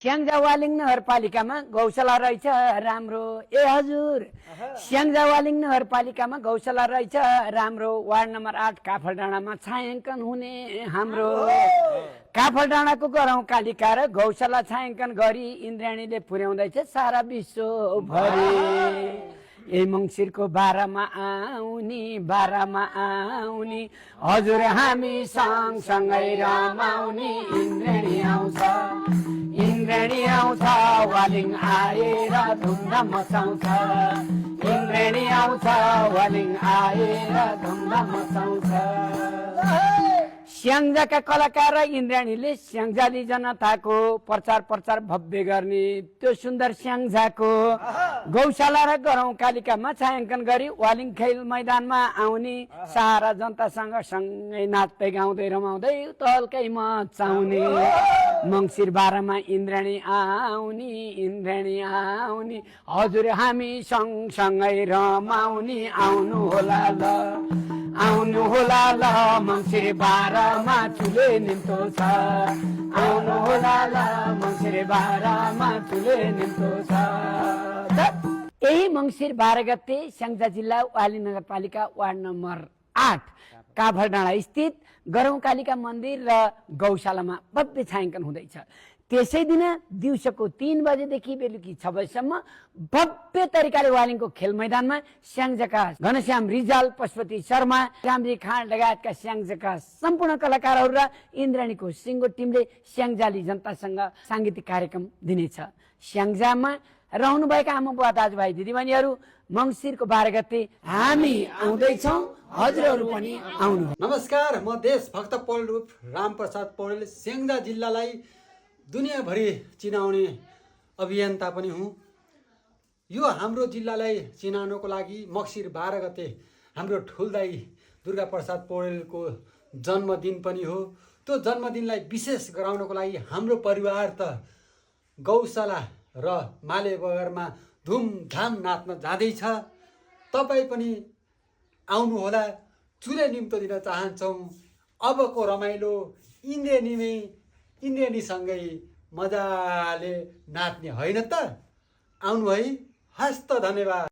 स्याङ्जा वालिङ नगरपालिकामा गौशाला रहेछ राम्रो। ए हजुर, स्याङ्जा वालिङ नगरपालिकामा गौशाला रहेछ राम्रो। वार्ड नम्बर 8 काफलडाँडामा छायाङ्कन हुने हाम्रो। काफलडाँडाको गरौँ कालिका र गौशाला छायाङ्कन गरी इन्द्राणीले पुर्याउँदैछ सारा विश्वभरि। यही मङ्सिरको 12मा आउनी हजुर हामी सँगसँगै रमाउने। इन्द्राणी आउँछ वालिङ आएर धुमधाम मचाउँछ। इन्द्राणी आउँछ वालिङ आएर धुमधाम मचाउँछ। स्याङ्जाका कलाकार र इन्द्राणीले स्याङ्जाली जनताको प्रचार भव्य गर्ने त्यो सुन्दर स्याङ्जाको गौशाला र गरौँ कालिकामा छायाङ्कन गरी वालिङ खेल मैदानमा आउने। सारा जनतासँग सँगै नाच्दै गाउँदै रमाउँदै तल्कै मचाउने। मङ्सिर 12मा इन्द्राणी आउने हजुर हामी सँगसँगै रमाउने। आउनु होला ल मङ्सिर 12मा ठुलो निम्तो छ। आउनु होला ल मङ्सिर 12मा ठुलो निम्तो छ। यही मङ्सिर 12 गते स्याङ्जा जिल्ला वालिङ नगरपालिका वार्ड नम्बर 8 काफलडाँडा स्थित गरौँ कालिका मन्दिर र गौशालामा भव्य छायाङ्कन हुँदैछ। त्यसै दिन दिउँसोको 3 बजेदेखि बेलुकी 6 बजेसम्म भव्य तरिकाले वालिङको खेल मैदानमा स्याङ्जाका घनश्याम रिजाल, पशुपति शर्मा, रामजी खाँड लगायतका स्याङ्जाका सम्पूर्ण कलाकारहरू र इन्द्राणीको सिङ्गो टिमले स्याङ्जाली जनतासँग साङ्गीतिक कार्यक्रम दिनेछ। स्याङ्जामा रहनुभएका आमा बुवा दाजुभाइ दिदीबहिनीहरू मङ्सिरको 12 गते हामी आउँदैछौँ, हजुरहरू पनि आउनु। नमस्कार, म देशभक्त पौडेल रूप रामप्रसाद पौडेल स्याङ्जा जिल्लालाई दुनियाँभरि चिनाउने अभियन्ता पनि हुँ। यो हाम्रो जिल्लालाई चिनाउनको लागि मङ्सिर 12 गते हाम्रो ठुलदाई दुर्गा प्रसाद पौडेलको जन्मदिन पनि हो। त्यो जन्मदिनलाई विशेष गराउनको लागि हाम्रो परिवार त गौशाला र माले बगरमा धुमधाम नाच्न जाँदैछ। तपाईँ पनि आउनुहोला, चुले निम्तो दिन चाहन्छौँ। अबको रमाइलो इन्द्रेणीसँगै मजाले नाच्ने होइन त? आउनु है। हस्त धन्यवाद।